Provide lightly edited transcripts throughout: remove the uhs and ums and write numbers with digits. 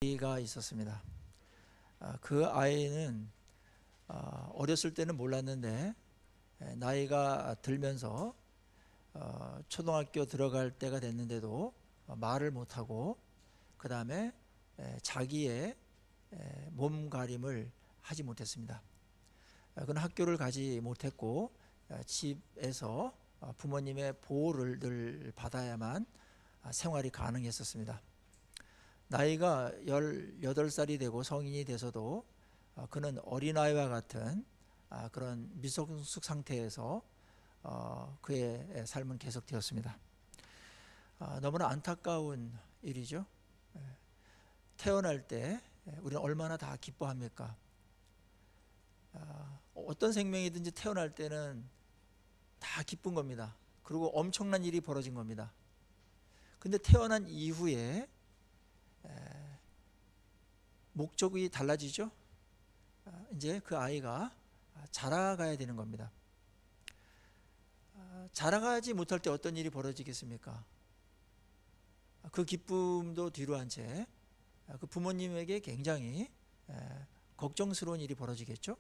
아이가 있었습니다. 그 아이는 어렸을 때는 몰랐는데 나이가 들면서 초등학교 들어갈 때가 됐는데도 말을 못하고 그 다음에 자기의 몸가림을 하지 못했습니다. 그는 학교를 가지 못했고 집에서 부모님의 보호를 늘 받아야만 생활이 가능했었습니다. 나이가 18살이 되고 성인이 돼서도 그는 어린아이와 같은 그런 미성숙 상태에서 그의 삶은 계속되었습니다. 너무나 안타까운 일이죠. 태어날 때 우리는 얼마나 다 기뻐합니까? 어떤 생명이든지 태어날 때는 다 기쁜 겁니다. 그리고 엄청난 일이 벌어진 겁니다. 근데 태어난 이후에 목적이 달라지죠. 이제 그 아이가 자라가야 되는 겁니다. 자라가지 못할 때 어떤 일이 벌어지겠습니까? 그 기쁨도 뒤로 한 채 그 부모님에게 굉장히 걱정스러운 일이 벌어지겠죠.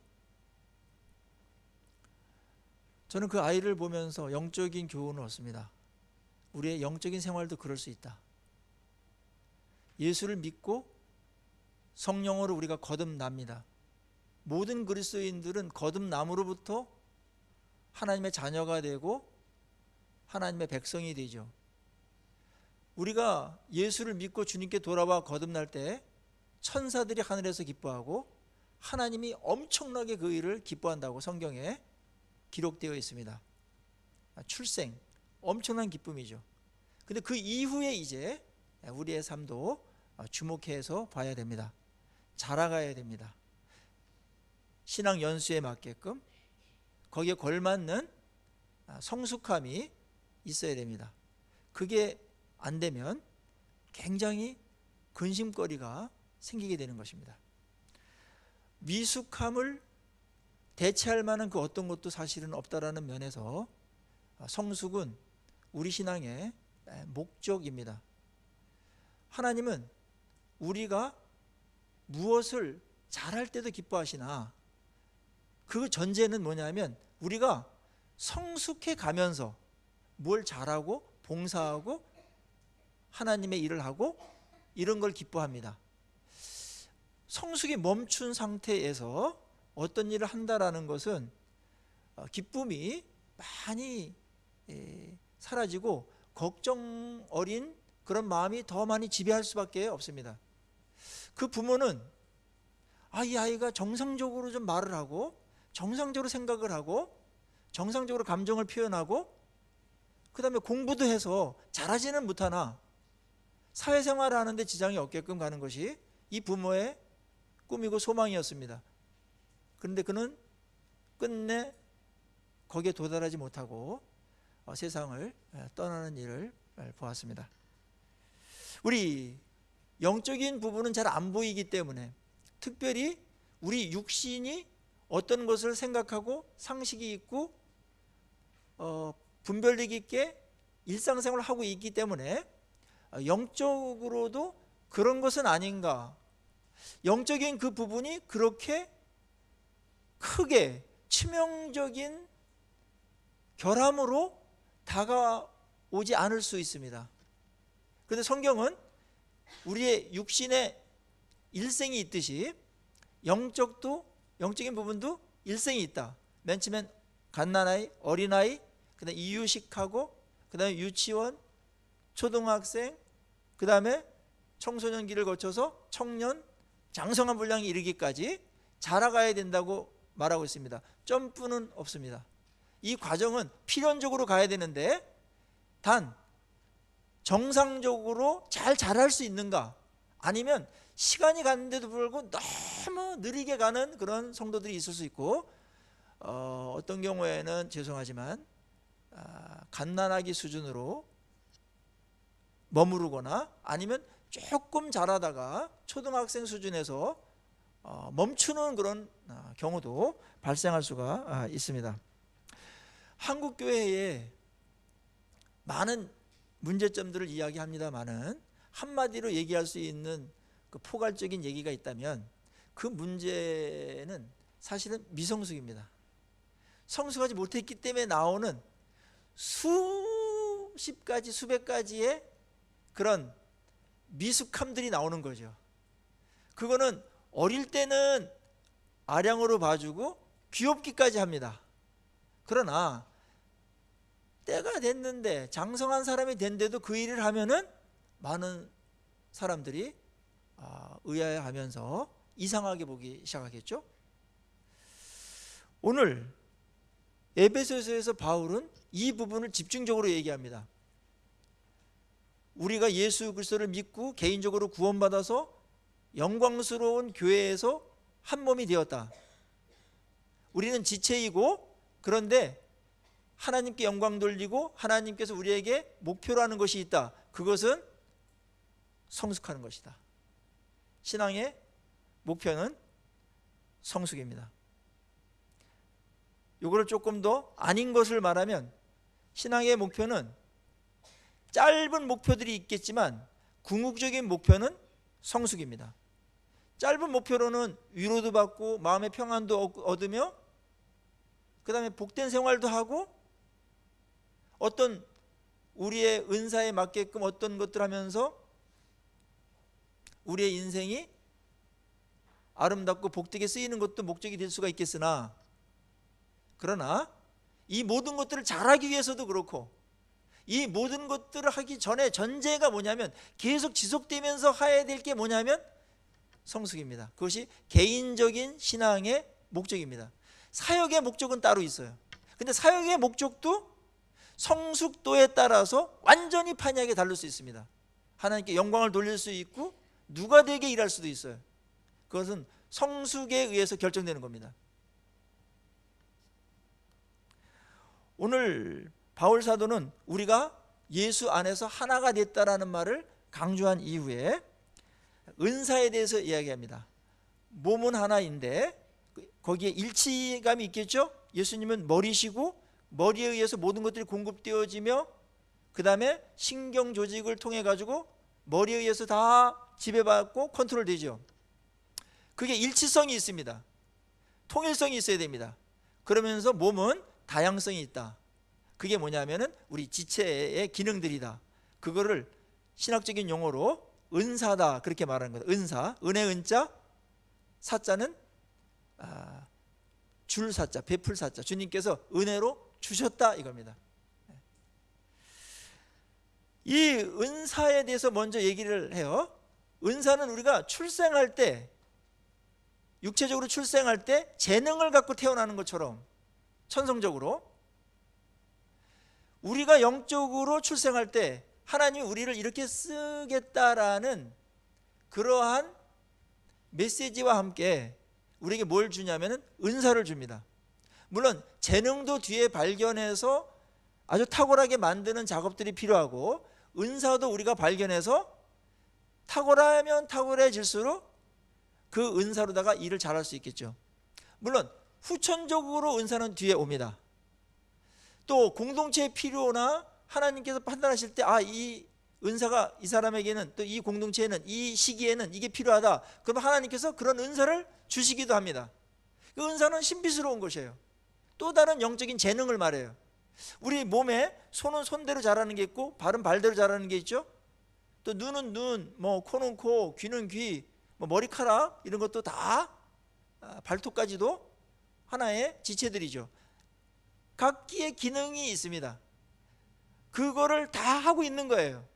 저는 그 아이를 보면서 영적인 교훈을 얻습니다. 우리의 영적인 생활도 그럴 수 있다. 예수를 믿고 성령으로 우리가 거듭납니다. 모든 그리스도인들은 거듭남으로부터 하나님의 자녀가 되고 하나님의 백성이 되죠. 우리가 예수를 믿고 주님께 돌아와 거듭날 때 천사들이 하늘에서 기뻐하고 하나님이 엄청나게 그 일을 기뻐한다고 성경에 기록되어 있습니다. 출생, 엄청난 기쁨이죠. 근데 그 이후에 이제 우리의 삶도 주목해서 봐야 됩니다. 자라가야 됩니다. 신앙 연수에 맞게끔 거기에 걸맞는 성숙함이 있어야 됩니다. 그게 안 되면 굉장히 근심거리가 생기게 되는 것입니다. 미숙함을 대체할 만한 그 어떤 것도 사실은 없다라는 면에서 성숙은 우리 신앙의 목적입니다. 하나님은 우리가 무엇을 잘할 때도 기뻐하시나 그 전제는 뭐냐면 우리가 성숙해 가면서 뭘 잘하고 봉사하고 하나님의 일을 하고 이런 걸 기뻐합니다. 성숙이 멈춘 상태에서 어떤 일을 한다라는 것은 기쁨이 많이 사라지고 걱정 어린 그런 마음이 더 많이 지배할 수밖에 없습니다. 그 부모는 이 아이가 정상적으로 좀 말을 하고 정상적으로 생각을 하고 정상적으로 감정을 표현하고 그 다음에 공부도 해서 잘하지는 못하나 사회생활을 하는데 지장이 없게끔 가는 것이 이 부모의 꿈이고 소망이었습니다. 그런데 그는 끝내 거기에 도달하지 못하고 세상을 떠나는 일을 보았습니다. 우리 영적인 부분은 잘 안 보이기 때문에 특별히 우리 육신이 어떤 것을 생각하고 상식이 있고 분별력 있게 일상생활을 하고 있기 때문에 영적으로도 그런 것은 아닌가. 영적인 그 부분이 그렇게 크게 치명적인 결함으로 다가오지 않을 수 있습니다. 그런데 성경은 우리의 육신에 일생이 있듯이 영적인 부분도 일생이 있다. 맨 처음엔 갓난아이, 어린아이, 그 다음에 이유식하고 그 다음에 유치원, 초등학생, 그 다음에 청소년기를 거쳐서 청년, 장성한 분량에 이르기까지 자라가야 된다고 말하고 있습니다. 점프는 없습니다. 이 과정은 필연적으로 가야 되는데 단 정상적으로 잘 자랄 수 있는가 아니면 시간이 갔는데도 불구하고 너무 느리게 가는 그런 성도들이 있을 수 있고 어떤 경우에는 죄송하지만 갓난아기 수준으로 머무르거나 아니면 조금 자라다가 초등학생 수준에서 멈추는 그런 경우도 발생할 수가 있습니다. 한국 교회에 많은 문제점들을 이야기합니다만은 한마디로 얘기할 수 있는 그 포괄적인 얘기가 있다면 그 문제는 사실은 미성숙입니다. 성숙하지 못했기 때문에 나오는 수십 가지 수백 가지의 그런 미숙함들이 나오는 거죠. 그거는 어릴 때는 아량으로 봐주고 귀엽기까지 합니다. 그러나 때가 됐는데 장성한 사람이 된데도 그 일을 하면은 많은 사람들이 의아해하면서 이상하게 보기 시작하겠죠. 오늘 에베소서에서 바울은 이 부분을 집중적으로 얘기합니다. 우리가 예수 그리스도를 믿고 개인적으로 구원받아서 영광스러운 교회에서 한 몸이 되었다. 우리는 지체이고 그런데 하나님께 영광 돌리고 하나님께서 우리에게 목표로 하는 것이 있다. 그것은 성숙하는 것이다. 신앙의 목표는 성숙입니다. 이거를 조금 더 아닌 것을 말하면 신앙의 목표는 짧은 목표들이 있겠지만 궁극적인 목표는 성숙입니다. 짧은 목표로는 위로도 받고 마음의 평안도 얻으며 그 다음에 복된 생활도 하고 어떤 우리의 은사에 맞게끔 어떤 것들 하면서 우리의 인생이 아름답고 복되게 쓰이는 것도 목적이 될 수가 있겠으나 그러나 이 모든 것들을 잘하기 위해서도 그렇고 이 모든 것들을 하기 전에 전제가 뭐냐면 계속 지속되면서 해야 될 게 뭐냐면 성숙입니다. 그것이 개인적인 신앙의 목적입니다. 사역의 목적은 따로 있어요. 근데 사역의 목적도 성숙도에 따라서 완전히 판이하게 다를 수 있습니다. 하나님께 영광을 돌릴 수 있고 누가 되게 일할 수도 있어요. 그것은 성숙에 의해서 결정되는 겁니다. 오늘 바울 사도는 우리가 예수 안에서 하나가 됐다라는 말을 강조한 이후에 은사에 대해서 이야기합니다. 몸은 하나인데 거기에 일치감이 있겠죠. 예수님은 머리시고 머리에 의해서 모든 것들이 공급되어지며 그 다음에 신경 조직을 통해 가지고 머리에 의해서 다 지배받고 컨트롤되죠. 그게 일치성이 있습니다. 통일성이 있어야 됩니다. 그러면서 몸은 다양성이 있다. 그게 뭐냐면은 우리 지체의 기능들이다. 그거를 신학적인 용어로 은사다 그렇게 말하는 거다. 은사, 은혜 은자, 사자는 줄 사자, 베풀 사자. 주님께서 은혜로 주셨다 이겁니다. 이 은사에 대해서 먼저 얘기를 해요. 은사는 우리가 출생할 때 육체적으로 출생할 때 재능을 갖고 태어나는 것처럼 천성적으로 우리가 영적으로 출생할 때 하나님이 우리를 이렇게 쓰겠다라는 그러한 메시지와 함께 우리에게 뭘 주냐면 은사를 줍니다. 물론 재능도 뒤에 발견해서 아주 탁월하게 만드는 작업들이 필요하고 은사도 우리가 발견해서 탁월하면 탁월해질수록 그 은사로다가 일을 잘할 수 있겠죠. 물론 후천적으로 은사는 뒤에 옵니다. 또 공동체의 필요나 하나님께서 판단하실 때 이 은사가 이 사람에게는 또 이 공동체에는 이 시기에는 이게 필요하다. 그럼 하나님께서 그런 은사를 주시기도 합니다. 그 은사는 신비스러운 것이에요. 또 다른 영적인 재능을 말해요. 우리 몸에 손은 손대로 자라는 게 있고 발은 발대로 자라는 게 있죠. 또 눈은 눈, 코는 코, 귀는 귀, 머리카락 이런 것도 다 발톱까지도 하나의 지체들이죠. 각기의 기능이 있습니다. 그거를 다 하고 있는 거예요.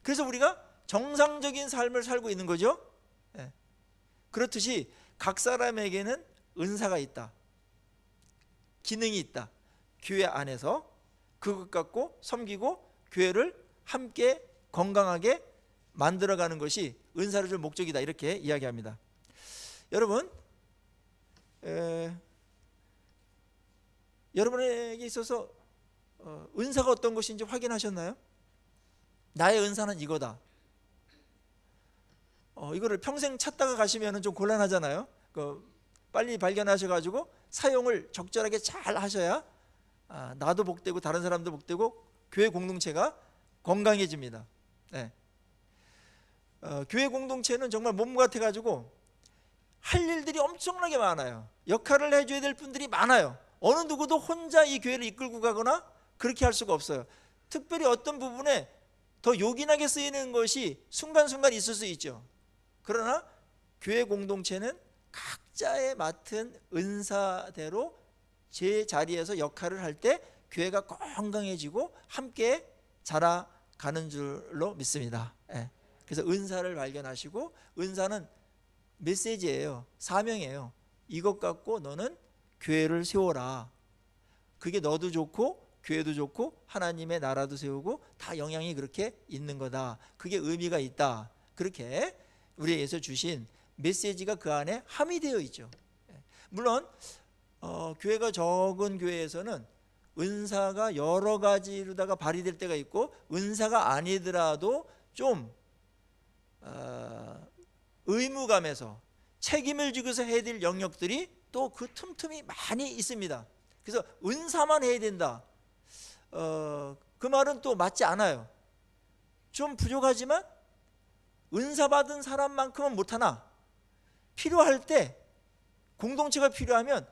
그래서 우리가 정상적인 삶을 살고 있는 거죠. 그렇듯이 각 사람에게는 은사가 있다. 기능이 있다. 교회 안에서 그것 갖고 섬기고 교회를 함께 건강하게 만들어가는 것이 은사를 줄 목적이다. 이렇게 이야기합니다. 여러분, 여러분에게 있어서 은사가 어떤 것인지 확인하셨나요? 나의 은사는 이거다. 이거를 평생 찾다가 가시면 좀 곤란하잖아요. 빨리 발견하셔가지고 사용을 적절하게 잘 하셔야 나도 복되고 다른 사람도 복되고 교회 공동체가 건강해집니다. 교회 공동체는 정말 몸 같아 가지고 할 일들이 엄청나게 많아요. 역할을 해줘야 될 분들이 많아요. 어느 누구도 혼자 이 교회를 이끌고 가거나 그렇게 할 수가 없어요. 특별히 어떤 부분에 더 요긴하게 쓰이는 것이 순간순간 있을 수 있죠. 그러나 교회 공동체는 각자의 맡은 은사대로 제 자리에서 역할을 할 때 교회가 건강해지고 함께 자라가는 줄로 믿습니다. 그래서 은사를 발견하시고, 은사는 메시지예요. 사명이에요. 이것 갖고 너는 교회를 세워라. 그게 너도 좋고 교회도 좋고 하나님의 나라도 세우고 다 영향이 그렇게 있는 거다. 그게 의미가 있다. 그렇게 우리에게서 주신 메시지가 그 안에 함의되어 있죠. 물론 교회가 적은 교회에서는 은사가 여러 가지로다가 발휘될 때가 있고, 은사가 아니더라도 좀 의무감에서 책임을 지고서 해야 될 영역들이 또 그 틈틈이 많이 있습니다. 그래서 은사만 해야 된다, 그 말은 또 맞지 않아요. 좀 부족하지만 은사 받은 사람만큼은 못하나 필요할 때, 공동체가 필요하면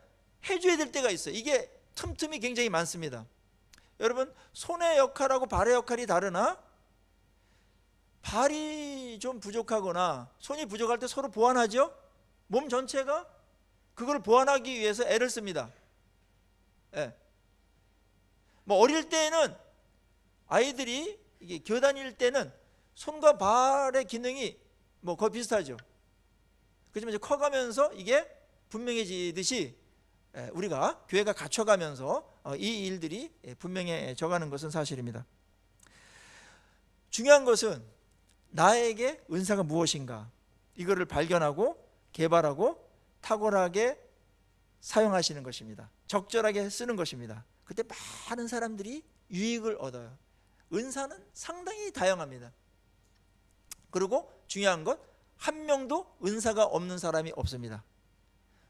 해줘야 될 때가 있어요. 이게 틈틈이 굉장히 많습니다. 여러분, 손의 역할하고 발의 역할이 다르나, 발이 좀 부족하거나 손이 부족할 때 서로 보완하죠. 몸 전체가 그걸 보완하기 위해서 애를 씁니다. 뭐 어릴 때는 아이들이 이게 교회 다닐 때는 손과 발의 기능이 뭐 거의 비슷하죠. 그렇지만 이제 커가면서 이게 분명해지듯이 우리가 교회가 갖춰가면서 이 일들이 분명해져가는 것은 사실입니다. 중요한 것은 나에게 은사가 무엇인가, 이거를 발견하고 개발하고 탁월하게 사용하시는 것입니다. 적절하게 쓰는 것입니다. 그때 많은 사람들이 유익을 얻어요. 은사는 상당히 다양합니다. 그리고 중요한 것, 한 명도 은사가 없는 사람이 없습니다.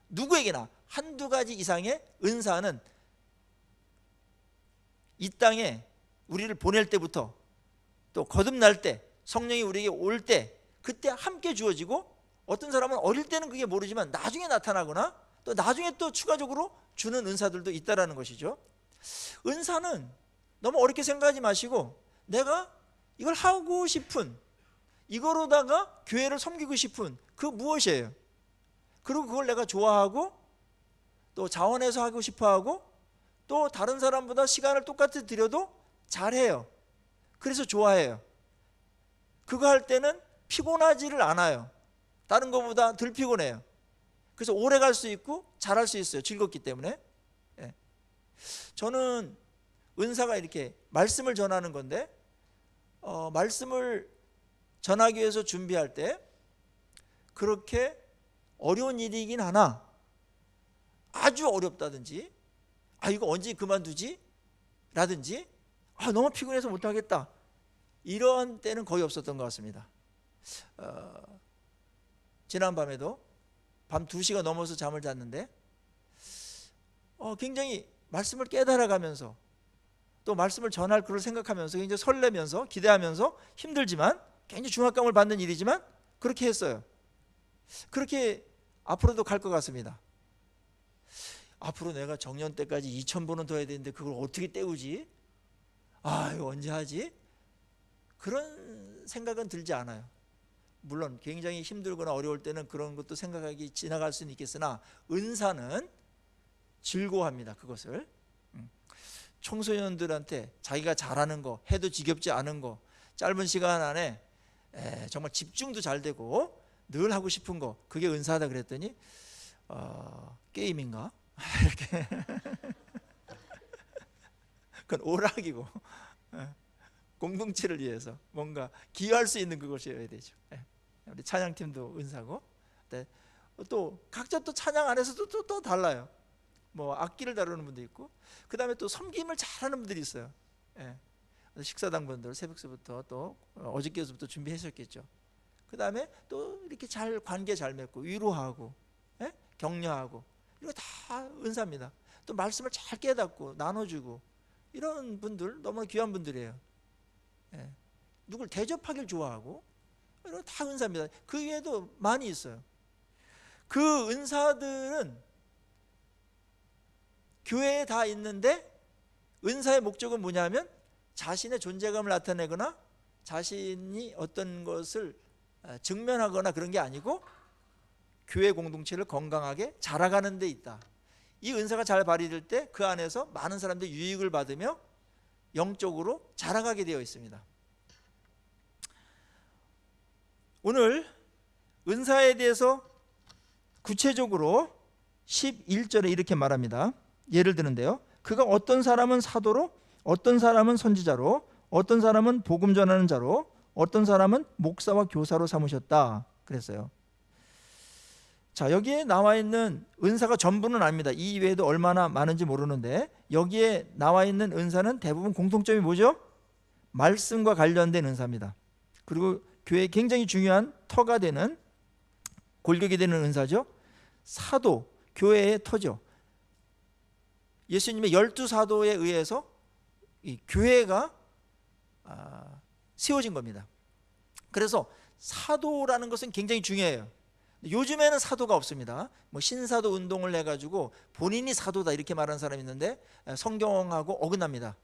누구에게나 한두 가지 이상의 은사는 이 땅에 우리를 보낼 때부터 또 거듭날 때, 성령이 우리에게 올 때, 그때 함께 주어지고, 어떤 사람은 어릴 때는 그게 모르지만 나중에 나타나거나 또 나중에 또 추가적으로 주는 은사들도 있다라는 것이죠. 은사는 너무 어렵게 생각하지 마시고, 내가 이걸 하고 싶은, 이거로다가 교회를 섬기고 싶은 그 무엇이에요. 그리고 그걸 내가 좋아하고 또 자원해서 하고 싶어하고 또 다른 사람보다 시간을 똑같이 들여도 잘해요. 그래서 좋아해요. 그거 할 때는 피곤하지를 않아요. 다른 것보다 덜 피곤해요. 그래서 오래 갈 수 있고 잘할 수 있어요. 즐겁기 때문에. 저는 은사가 이렇게 말씀을 전하는 건데, 말씀을 전하기 위해서 준비할 때 그렇게 어려운 일이긴 하나, 아주 어렵다든지, 이거 언제 그만두지? 라든지, 너무 피곤해서 못하겠다, 이런 때는 거의 없었던 것 같습니다. 지난밤에도 밤 2시가 넘어서 잠을 잤는데 굉장히 말씀을 깨달아가면서 또 말씀을 전할 그걸 생각하면서 굉장히 설레면서 기대하면서, 힘들지만 굉장히 중압감을 받는 일이지만 그렇게 했어요. 그렇게 앞으로도 갈 것 같습니다. 앞으로 내가 정년 때까지 2,000번은 더 해야 되는데 그걸 어떻게 때우지? 이거 언제 하지? 그런 생각은 들지 않아요. 물론 굉장히 힘들거나 어려울 때는 그런 것도 생각하기 지나갈 수는 있겠으나, 은사는 즐거워합니다. 그것을 청소년들한테 자기가 잘하는 거, 해도 지겹지 않은 거, 짧은 시간 안에 정말 집중도 잘 되고 늘 하고 싶은 거, 그게 은사하다 그랬더니 게임인가? 이렇게 그건 오락이고 공동체를 위해서 뭔가 기여할 수 있는 그것이어야 되죠. 우리 찬양팀도 은사고, 또 각자 또 찬양 안에서도 또 달라요. 뭐 악기를 다루는 분도 있고, 그 다음에 또 섬김을 잘하는 분들이 있어요. 식사당 분들 새벽서부터 또 어저께서부터 준비하셨겠죠. 그 다음에 또 이렇게 잘 관계 잘 맺고 위로하고 격려하고, 이거 다 은사입니다. 또 말씀을 잘 깨닫고 나눠주고, 이런 분들 너무 귀한 분들이에요. 누굴 대접하길 좋아하고, 이런 다 은사입니다. 그 외에도 많이 있어요. 그 은사들은 교회에 다 있는데 은사의 목적은 뭐냐면 자신의 존재감을 나타내거나 자신이 어떤 것을 증명하거나 그런 게 아니고 교회 공동체를 건강하게 자라가는 데 있다. 이 은사가 잘 발휘될 때 그 안에서 많은 사람들이 유익을 받으며 영적으로 자라가게 되어 있습니다. 오늘 은사에 대해서 구체적으로 11절에 이렇게 말합니다. 예를 드는데요, 그가 어떤 사람은 사도로, 어떤 사람은 선지자로, 어떤 사람은 복음 전하는 자로, 어떤 사람은 목사와 교사로 삼으셨다 그랬어요. 자, 여기에 나와 있는 은사가 전부는 아닙니다. 이 이외에도 얼마나 많은지 모르는데 여기에 나와 있는 은사는 대부분 공통점이 뭐죠? 말씀과 관련된 은사입니다. 그리고 교회에 굉장히 중요한 터가 되는, 골격이 되는 은사죠. 사도, 교회의 터죠. 예수님의 12사도에 의해서 이 교회가 세워진 겁니다. 그래서 사도라는 것은 굉장히 중요해요. 요즘에는 사도가 없습니다. 뭐 신사도 운동을 해가지고 본인이 사도다 이렇게 말하는 사람이 있는데 성경하고 어긋납니다.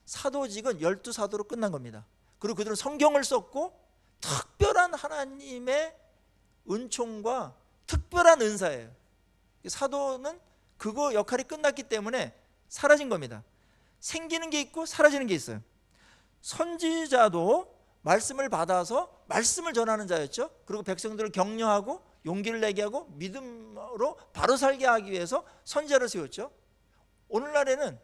사도직은 12사도로 끝난 겁니다. 그리고 그들은 성경을 썼고 특별한 하나님의 은총과 특별한 은사예요. 사도는 그거 역할이 끝났기 때문에 사라진 겁니다. 생기는 게 있고 사라지는 게 있어요. 선지자도 말씀을 받아서 말씀을 전하는 자였죠. 그리고 백성들을 격려하고 용기를 내게 하고 믿음으로 바로 살게 하기 위해서 선지자를 세웠죠. 오늘날에는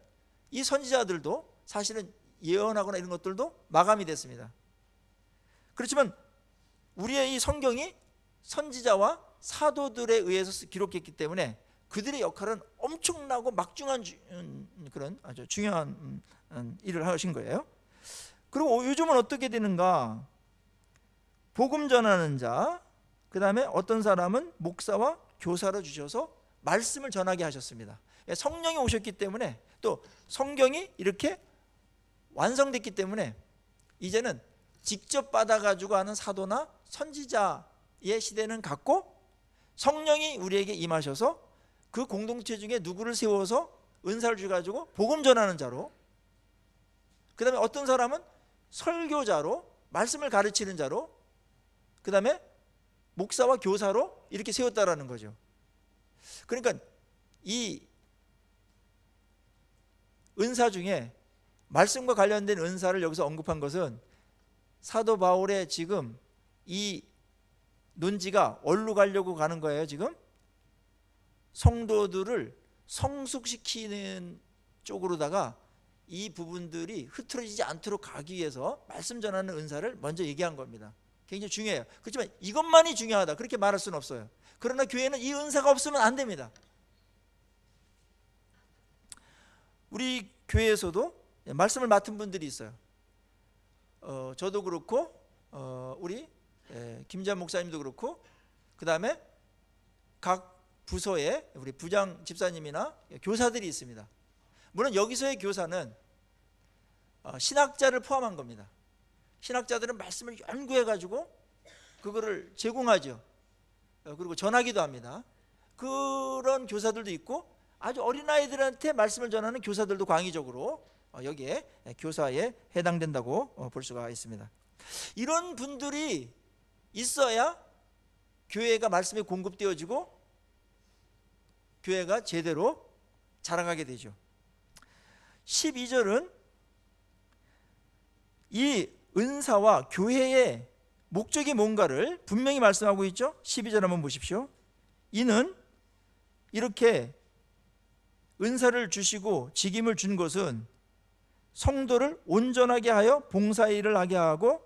이 선지자들도 사실은 예언하거나 이런 것들도 마감이 됐습니다. 그렇지만 우리의 이 성경이 선지자와 사도들에 의해서 기록했기 때문에 그들의 역할은 엄청나고 막중한 그런 아주 중요한 일을 하신 거예요. 그리고 요즘은 어떻게 되는가? 복음 전하는 자, 그 다음에 어떤 사람은 목사와 교사로 주셔서 말씀을 전하게 하셨습니다. 성령이 오셨기 때문에 또 성경이 이렇게 완성됐기 때문에 이제는 직접 받아가지고 하는 사도나 선지자의 시대는 갔고 성령이 우리에게 임하셔서 그 공동체 중에 누구를 세워서 은사를 주가지고 복음 전하는 자로, 그 다음에 어떤 사람은 설교자로, 말씀을 가르치는 자로, 그 다음에 목사와 교사로 이렇게 세웠다라는 거죠. 그러니까 이 은사 중에 말씀과 관련된 은사를 여기서 언급한 것은 사도 바울의 지금 이 논지가 어디로 가려고 가는 거예요? 지금 성도들을 성숙시키는 쪽으로다가 이 부분들이 흐트러지지 않도록 가기 위해서 말씀 전하는 은사를 먼저 얘기한 겁니다. 굉장히 중요해요. 그렇지만 이것만이 중요하다 그렇게 말할 수는 없어요. 그러나 교회는 이 은사가 없으면 안 됩니다. 우리 교회에서도 말씀을 맡은 분들이 있어요. 저도 그렇고 우리 김지한 목사님도 그렇고, 그 다음에 각 부서에 우리 부장 집사님이나 교사들이 있습니다. 물론 여기서의 교사는 신학자를 포함한 겁니다. 신학자들은 말씀을 연구해 가지고 그거를 제공하죠. 그리고 전하기도 합니다. 그런 교사들도 있고 아주 어린아이들한테 말씀을 전하는 교사들도 광의적으로 여기에 교사에 해당된다고 볼 수가 있습니다. 이런 분들이 있어야 교회가 말씀이 공급되어지고 교회가 제대로 자라가게 되죠. 12절은 이 은사와 교회의 목적이 뭔가를 분명히 말씀하고 있죠. 12절 한번 보십시오. 이는 이렇게 은사를 주시고 직임을 준 것은 성도를 온전하게 하여 봉사일을 하게 하고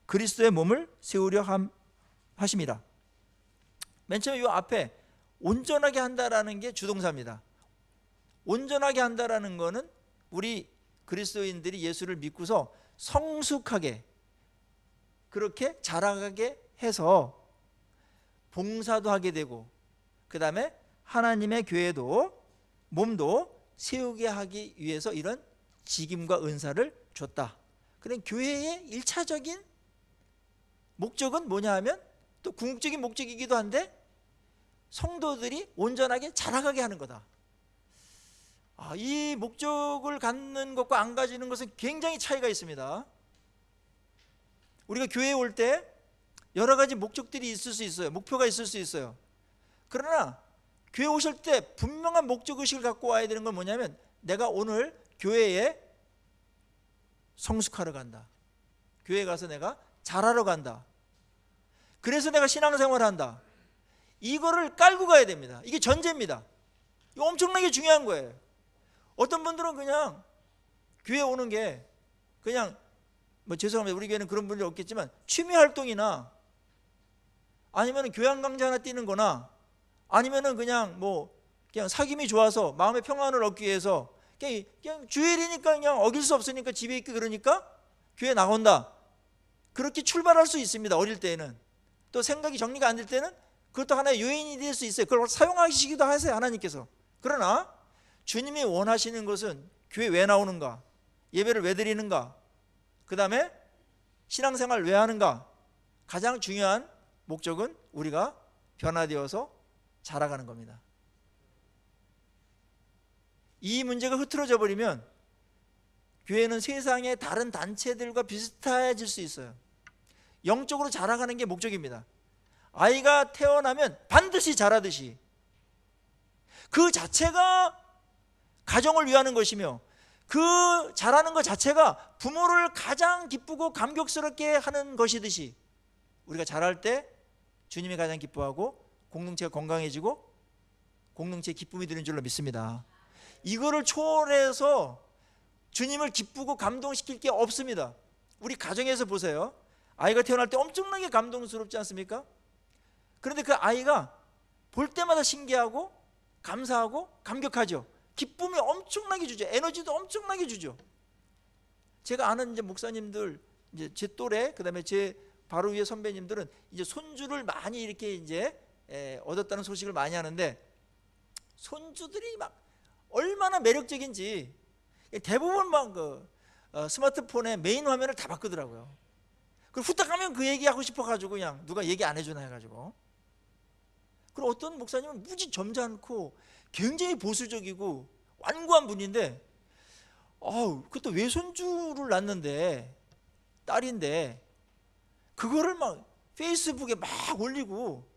그리스도의 몸을 세우려 하심이라. 맨 처음에 이 앞에 온전하게 한다라는 게 주동사입니다. 온전하게 한다라는 거는 우리 그리스도인들이 예수를 믿고서 성숙하게 그렇게 자라가게 해서 봉사도 하게 되고, 그 다음에 하나님의 교회도 몸도 세우게 하기 위해서 이런 직임과 은사를 줬다. 그런 교회의 1차적인 목적은 뭐냐 하면 또 궁극적인 목적이기도 한데 성도들이 온전하게 자라가게 하는 거다. 이 목적을 갖는 것과 안 가지는 것은 굉장히 차이가 있습니다. 우리가 교회에 올 때 여러 가지 목적들이 있을 수 있어요. 목표가 있을 수 있어요. 그러나 교회 오실 때 분명한 목적의식을 갖고 와야 되는 건 뭐냐면 내가 오늘 교회에 성숙하러 간다. 교회에 가서 내가 잘하러 간다. 그래서 내가 신앙생활을 한다. 이거를 깔고 가야 됩니다. 이게 전제입니다. 이거 엄청나게 중요한 거예요. 어떤 분들은 그냥 교회 오는 게 그냥 죄송합니다. 우리 교회는 그런 분들이 없겠지만 취미 활동이나 아니면 교양 강좌 하나 뛰는 거나 아니면은 그냥 그냥 사귐이 좋아서 마음의 평안을 얻기 위해서 그냥 주일이니까 그냥 어길 수 없으니까 집에 있고 그러니까 교회 나온다. 그렇게 출발할 수 있습니다. 어릴 때에는. 또 생각이 정리가 안 될 때는 그것도 하나의 요인이 될 수 있어요. 그걸 사용하시기도 하세요, 하나님께서. 그러나 주님이 원하시는 것은 교회 왜 나오는가, 예배를 왜 드리는가, 그 다음에 신앙생활 왜 하는가. 가장 중요한 목적은 우리가 변화되어서 자라가는 겁니다. 이 문제가 흐트러져 버리면 교회는 세상의 다른 단체들과 비슷해질 수 있어요. 영적으로 자라가는 게 목적입니다. 아이가 태어나면 반드시 자라듯이 그 자체가 가정을 위하는 것이며 그 자라는 것 자체가 부모를 가장 기쁘고 감격스럽게 하는 것이듯이 우리가 자랄 때 주님이 가장 기뻐하고 공동체가 건강해지고 공동체에 기쁨이 드는 줄로 믿습니다. 이거를 초월해서 주님을 기쁘고 감동시킬 게 없습니다. 우리 가정에서 보세요. 아이가 태어날 때 엄청나게 감동스럽지 않습니까? 그런데 그 아이가 볼 때마다 신기하고 감사하고 감격하죠. 기쁨이 엄청나게 주죠. 에너지도 엄청나게 주죠. 제가 아는 이제 목사님들, 이제 제 또래, 그다음에 제 바로 위에 선배님들은 이제 손주를 많이 이렇게 이제 얻었다는 소식을 많이 하는데 손주들이 막 얼마나 매력적인지 대부분 막 스마트폰에 메인 화면을 다 바꾸더라고요. 그리고 후딱 하면 그 얘기하고 싶어가지고 그냥 누가 얘기 안 해주나 해가지고. 그리고 어떤 목사님은 무지 점잖고 굉장히 보수적이고 완고한 분인데 그것도 외손주를 낳는데 딸인데 그거를 막 페이스북에 막 올리고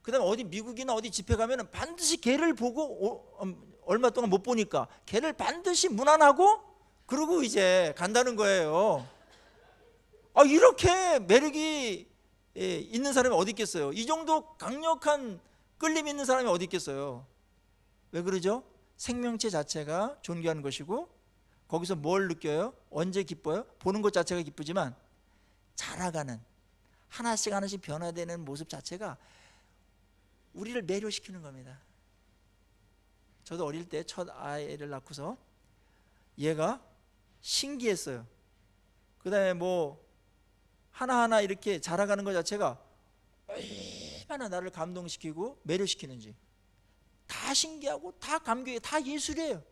그 다음에 어디 미국이나 어디 집회 가면은 반드시 걔를 보고 얼마 동안 못 보니까 걔를 반드시 문안하고 그러고 이제 간다는 거예요. 이렇게 매력이 있는 사람이 어디 있겠어요? 이 정도 강력한 끌림 있는 사람이 어디 있겠어요? 왜 그러죠? 생명체 자체가 존귀한 것이고 거기서 뭘 느껴요? 언제 기뻐요? 보는 것 자체가 기쁘지만 자라가는 하나씩 하나씩 변화되는 모습 자체가 우리를 매료시키는 겁니다. 저도 어릴 때 첫 아이를 낳고서 얘가 신기했어요. 그 다음에 하나하나 이렇게 자라가는 것 자체가 얼마나 나를 감동시키고 매료시키는지 다 신기하고 다 감격이 다 예술이에요.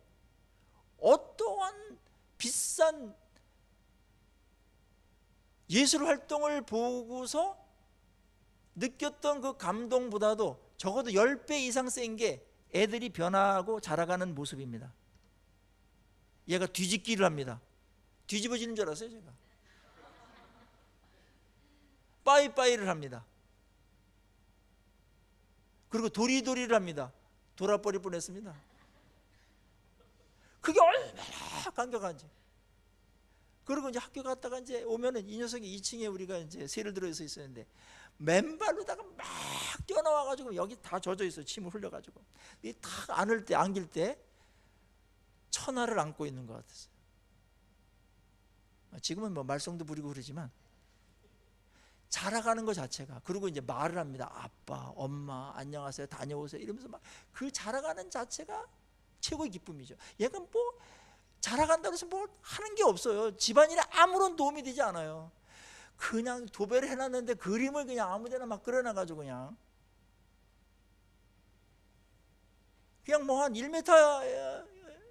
어떠한 비싼 예술 활동을 보고서 느꼈던 그 감동보다도 적어도 10배 이상 센 게 애들이 변화하고 자라가는 모습입니다. 얘가 뒤집기를 합니다. 뒤집어지는 줄 알았어요 제가. 빠이빠이를 합니다. 그리고 도리도리를 합니다. 돌아버릴 뻔했습니다. 그게 얼마나 감격한지. 그리고 이제 학교 갔다가 이제 오면은 이 녀석이 2층에 우리가 이제 세를 들어서 있었는데 맨발로다가 막 뛰어나와가지고 여기 다 젖어 있어. 침을 흘려가지고 탁 안길 때 천하를 안고 있는 것 같았어요. 지금은 말썽도 부리고 그러지만 자라가는 것 자체가. 그리고 이제 말을 합니다. 아빠, 엄마, 안녕하세요, 다녀오세요 이러면서 막 그 자라가는 자체가 최고의 기쁨이죠. 얘가 자라간다고 해서 하는 게 없어요. 집안일에 아무런 도움이 되지 않아요. 그냥 도배를 해놨는데 그림을 그냥 아무데나 막 그려놔가지고 그냥 한 1m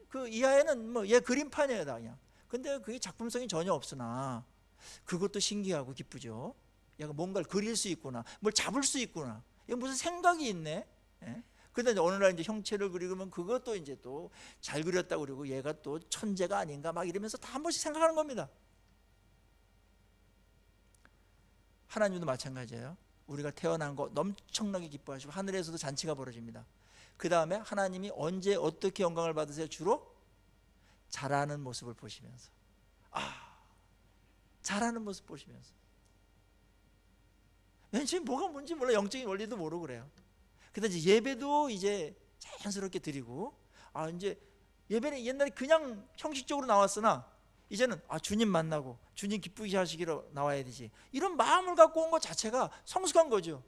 그 이하에는 얘 그림판이에요 다 그냥. 근데 그게 작품성이 전혀 없으나 그것도 신기하고 기쁘죠. 얘가 뭔가를 그릴 수 있구나, 뭘 잡을 수 있구나, 이거 무슨 생각이 있네. 예? 그런데 어느 날 이제 형체를 그리면 그것도 이제 또 잘 그렸다고 그러고 얘가 또 천재가 아닌가 막 이러면서 다 한 번씩 생각하는 겁니다. 하나님도 마찬가지예요. 우리가 태어난 거 엄청나게 기뻐하시고 하늘에서도 잔치가 벌어집니다. 그 다음에 하나님이 언제 어떻게 영광을 받으세요? 주로 자라는 모습을 보시면서, 자라는 모습 보시면서. 왠지 뭐가 뭔지 몰라, 영적인 원리도 모르고 그래요. 근데 이제 예배도 이제 자연스럽게 드리고, 이제 예배는 옛날에 그냥 형식적으로 나왔으나 이제는 주님 만나고 주님 기쁘게 하시기로 나와야 되지, 이런 마음을 갖고 온 것 자체가 성숙한 거죠.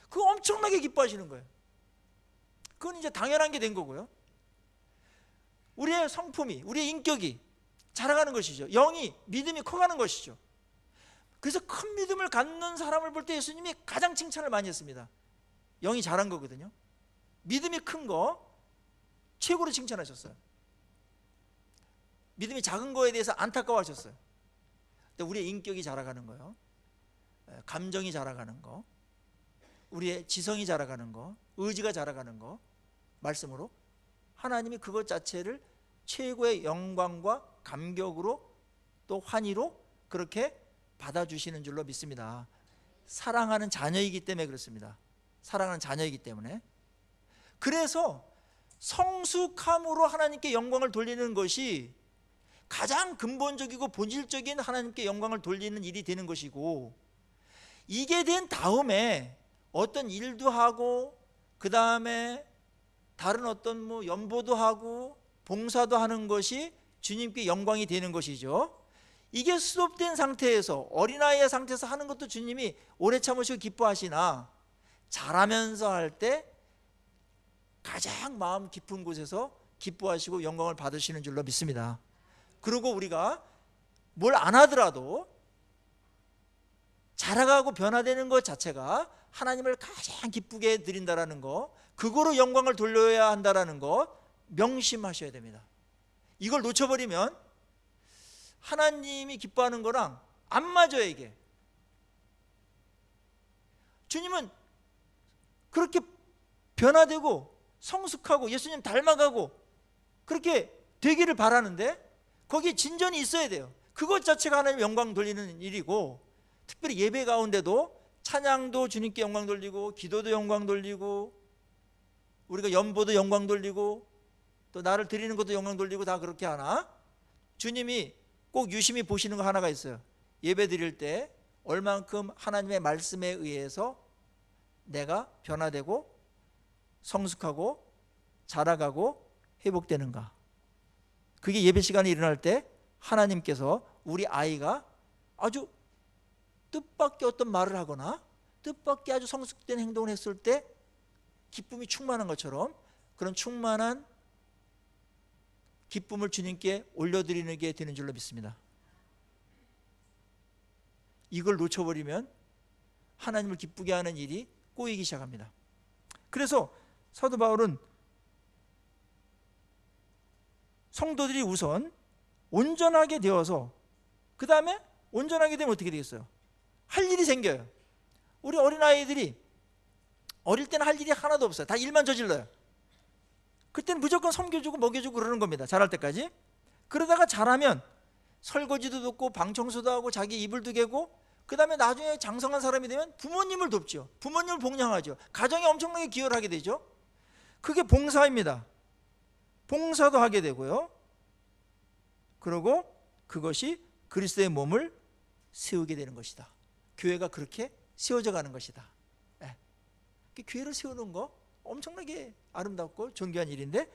그거 엄청나게 기뻐하시는 거예요. 그건 이제 당연한 게 된 거고요. 우리의 성품이, 우리의 인격이 자라가는 것이죠. 영이, 믿음이 커가는 것이죠. 그래서 큰 믿음을 갖는 사람을 볼 때 예수님이 가장 칭찬을 많이 했습니다. 영이 자란 거거든요. 믿음이 큰 거 최고로 칭찬하셨어요. 믿음이 작은 거에 대해서 안타까워하셨어요. 근데 우리의 인격이 자라가는 거요, 감정이 자라가는 거, 우리의 지성이 자라가는 거, 의지가 자라가는 거, 말씀으로 하나님이 그것 자체를 최고의 영광과 감격으로 또 환희로 그렇게 받아주시는 줄로 믿습니다. 사랑하는 자녀이기 때문에 그렇습니다. 사랑하는 자녀이기 때문에. 그래서 성숙함으로 하나님께 영광을 돌리는 것이 가장 근본적이고 본질적인 하나님께 영광을 돌리는 일이 되는 것이고, 이게 된 다음에 어떤 일도 하고 그 다음에 다른 어떤 연보도 하고 봉사도 하는 것이 주님께 영광이 되는 것이죠. 이게 수습된 상태에서, 어린아이의 상태에서 하는 것도 주님이 오래 참으시고 기뻐하시나, 자라면서 할 때 가장 마음 깊은 곳에서 기뻐하시고 영광을 받으시는 줄로 믿습니다. 그리고 우리가 뭘 안 하더라도 자라가고 변화되는 것 자체가 하나님을 가장 기쁘게 드린다라는 거, 그거로 영광을 돌려야 한다라는 거 명심하셔야 됩니다. 이걸 놓쳐버리면 하나님이 기뻐하는 거랑 안 맞아요. 이게 주님은 그렇게 변화되고 성숙하고 예수님 닮아가고 그렇게 되기를 바라는데 거기에 진전이 있어야 돼요. 그것 자체가 하나님 영광 돌리는 일이고, 특별히 예배 가운데도 찬양도 주님께 영광 돌리고, 기도도 영광 돌리고, 우리가 연보도 영광 돌리고, 또 나를 드리는 것도 영광 돌리고, 다 그렇게 하나? 주님이 꼭 유심히 보시는 거 하나가 있어요. 예배 드릴 때 얼만큼 하나님의 말씀에 의해서 내가 변화되고 성숙하고 자라가고 회복되는가. 그게 예배 시간에 일어날 때 하나님께서 우리 아이가 아주 뜻밖의 어떤 말을 하거나 뜻밖의 아주 성숙된 행동을 했을 때 기쁨이 충만한 것처럼, 그런 충만한 기쁨을 주님께 올려드리는 게 되는 줄로 믿습니다. 이걸 놓쳐버리면 하나님을 기쁘게 하는 일이 꼬이기 시작합니다. 그래서 사도 바울은 성도들이 우선 온전하게 되어서, 그 다음에 온전하게 되면 어떻게 되겠어요? 할 일이 생겨요. 우리 어린아이들이 어릴 때는 할 일이 하나도 없어요. 다 일만 저질러요. 그때는 무조건 섬겨주고 먹여주고 그러는 겁니다. 자랄 때까지. 그러다가 자라면 설거지도 돕고 방청소도 하고 자기 이불도 개고, 그 다음에 나중에 장성한 사람이 되면 부모님을 돕죠. 부모님을 복양하죠. 가정에 엄청나게 기여를 하게 되죠. 그게 봉사입니다. 봉사도 하게 되고요. 그리고 그것이 그리스도의 몸을 세우게 되는 것이다. 교회가 그렇게 세워져 가는 것이다. 교회를 세우는 거 엄청나게 아름답고 존귀한 일인데,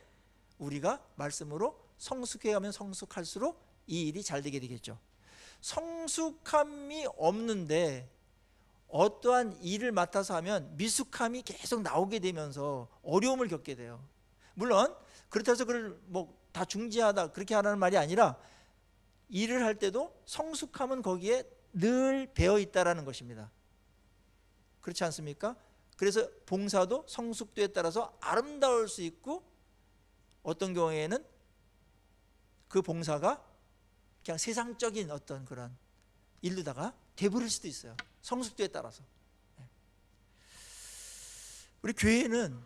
우리가 말씀으로 성숙해 가면 성숙할수록 이 일이 잘 되게 되겠죠. 성숙함이 없는데 어떠한 일을 맡아서 하면 미숙함이 계속 나오게 되면서 어려움을 겪게 돼요. 물론 그렇다고 해서 그걸 다 중지하다 그렇게 하라는 말이 아니라, 일을 할 때도 성숙함은 거기에 늘 배어 있다라는 것입니다. 그렇지 않습니까? 그래서 봉사도 성숙도에 따라서 아름다울 수 있고, 어떤 경우에는 그 봉사가 그냥 세상적인 어떤 그런 일로다가 돼버릴 수도 있어요. 성숙도에 따라서. 우리 교회는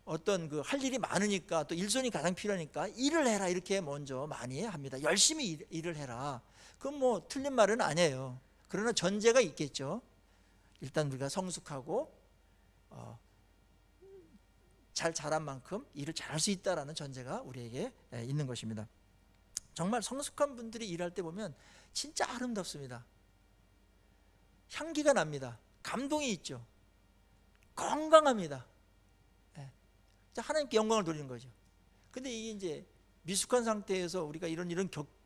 어떤 그 할 일이 많으니까 또 일손이 가장 필요하니까 일을 해라 이렇게 먼저 많이 합니다. 열심히 일을 해라. 그건 뭐 틀린 말은 아니에요. 그러나 전제가 있겠죠. 일단 우리가 성숙하고 잘 자란 만큼 일을 잘할 수 있다라는 전제가 우리에게 있는 것입니다. 정말 성숙한 분들이 일할 때 보면 진짜 아름답습니다. 향기가 납니다. 감동이 있죠. 건강합니다. 하나님께 영광을 돌리는 거죠. 근데 이게 이제 미숙한 상태에서 우리가 이런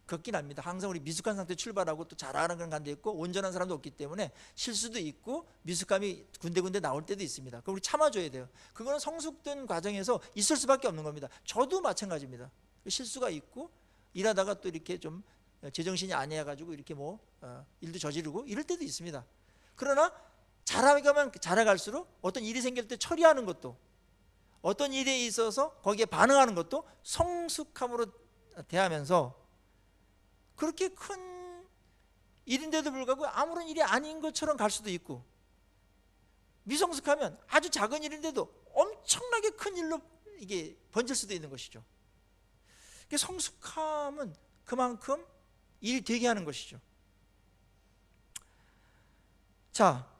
겪긴 합니다. 항상 우리 미숙한 상태 출발하고 또 잘하는 건 간데 있고 온전한 사람도 없기 때문에 실수도 있고 미숙함이 군데군데 나올 때도 있습니다. 그럼 우리 참아줘야 돼요. 그거는 성숙된 과정에서 있을 수밖에 없는 겁니다. 저도 마찬가지입니다. 실수가 있고 일하다가 또 이렇게 좀 제정신이 아니어가지고 이렇게 뭐 일도 저지르고 이럴 때도 있습니다. 그러나 잘하면 잘해갈수록 어떤 일이 생길 때 처리하는 것도, 어떤 일에 있어서 거기에 반응하는 것도 성숙함으로 대하면서 그렇게 큰 일인데도 불구하고 아무런 일이 아닌 것처럼 갈 수도 있고, 미성숙하면 아주 작은 일인데도 엄청나게 큰 일로 이게 번질 수도 있는 것이죠. 성숙함은 그만큼 일이 되게 하는 것이죠. 자,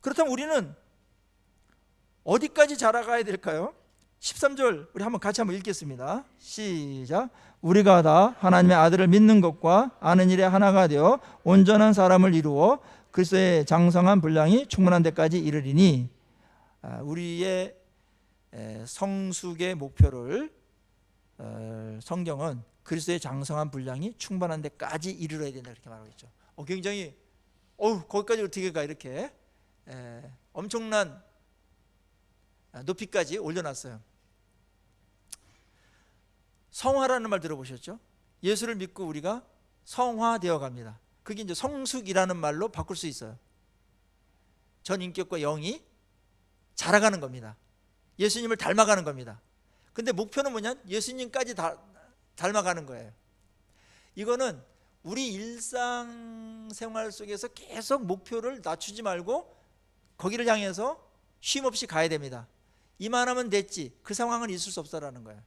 그렇다면 우리는 어디까지 자라가야 될까요? 13절 우리 같이 한번 읽겠습니다. 시작. 우리가 다 하나님의 아들을 믿는 것과 아는 일에 하나가 되어 온전한 사람을 이루어 그리스도의 장성한 분량이 충만한 데까지 이르리니, 우리의 성숙의 목표를 성경은 그리스도의 장성한 분량이 충만한 데까지 이르러야 된다 이렇게 말하고 있죠. 굉장히 거기까지 어떻게 가 이렇게 엄청난 높이까지 올려놨어요. 성화라는 말 들어보셨죠? 예수를 믿고 우리가 성화되어 갑니다. 그게 이제 성숙이라는 말로 바꿀 수 있어요. 전 인격과 영이 자라가는 겁니다. 예수님을 닮아가는 겁니다. 근데 목표는 뭐냐? 예수님까지 닮아가는 거예요. 이거는 우리 일상생활 속에서 계속 목표를 낮추지 말고 거기를 향해서 쉼없이 가야 됩니다. 이만하면 됐지, 그 상황은 있을 수 없다라는 거예요.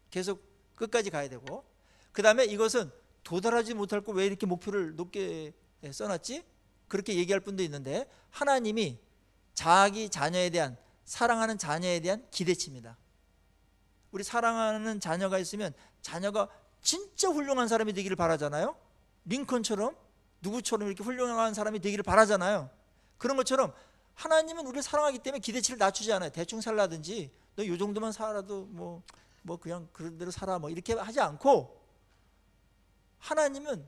계속 끝까지 가야 되고, 그 다음에 이것은 도달하지 못할 거 왜 이렇게 목표를 높게 써놨지? 그렇게 얘기할 분도 있는데, 하나님이 자기 자녀에 대한, 사랑하는 자녀에 대한 기대치입니다. 우리 사랑하는 자녀가 있으면 자녀가 진짜 훌륭한 사람이 되기를 바라잖아요. 링컨처럼, 누구처럼 이렇게 훌륭한 사람이 되기를 바라잖아요. 그런 것처럼 하나님은 우리를 사랑하기 때문에 기대치를 낮추지 않아요. 대충 살라든지 너 이 정도만 살아도 뭐 그냥 그런 대로 살아 뭐 이렇게 하지 않고, 하나님은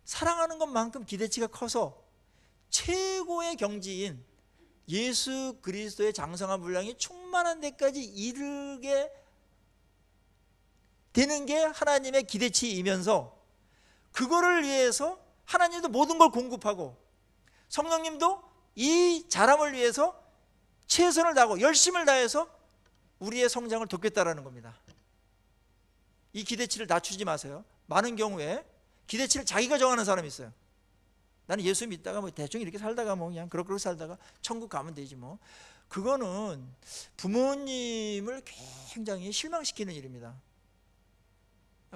사랑하는 것만큼 기대치가 커서 최고의 경지인 예수 그리스도의 장성한 분량이 충만한 데까지 이르게 되는 게 하나님의 기대치이면서, 그거를 위해서 하나님도 모든 걸 공급하고 성령님도 이 자람을 위해서 최선을 다하고 열심을 다해서 우리의 성장을 돕겠다라는 겁니다. 이 기대치를 낮추지 마세요. 많은 경우에 기대치를 자기가 정하는 사람이 있어요. 나는 예수 믿다가 뭐 대충 이렇게 살다가 뭐 그냥 그렇게 살다가 천국 가면 되지 뭐. 그거는 부모님을 굉장히 실망시키는 일입니다.